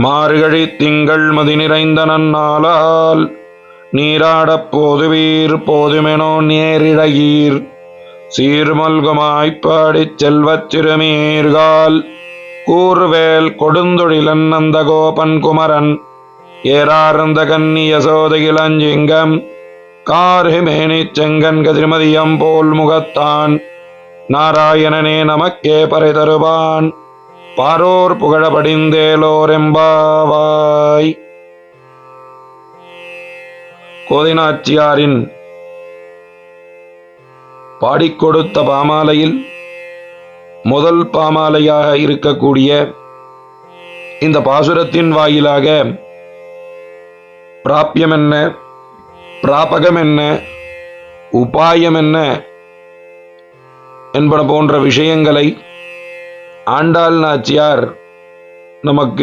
மார்கழி திங்கள் மதி நிறைந்த நன்னாளால் நீராடப் போதுவீர் போதுமெனோ நேரிழையீர் சீர்மல்குமாய்ப்பாடிச் செல்வச் சிறுமீர்கால் கூர்வேல் கொடுந்தொழிலன் நந்த கோபன் குமரன் ஏறார்ந்த கன்னி யசோதை இளஞ்சிங்கம் கார்ஹிமேனிச் செங்கன் கதிர்மதியம் போல் முகத்தான் நாராயணனே நமக்கே பறை தருவான் பாரோர் புகழ படிந்தேலோரெம்பாவாய். கோதை நாச்சியாரின் பாடிக்கொடுத்த பாமாலையில் முதல் பாமாலையாக இருக்கக்கூடிய இந்த பாசுரத்தின் வாயிலாக பிராபியம் என்ன, பிராபகம் என்ன, உபாயம் என்ன என்பன போன்ற விஷயங்களை ஆண்டாள் நாச்சியார் நமக்கு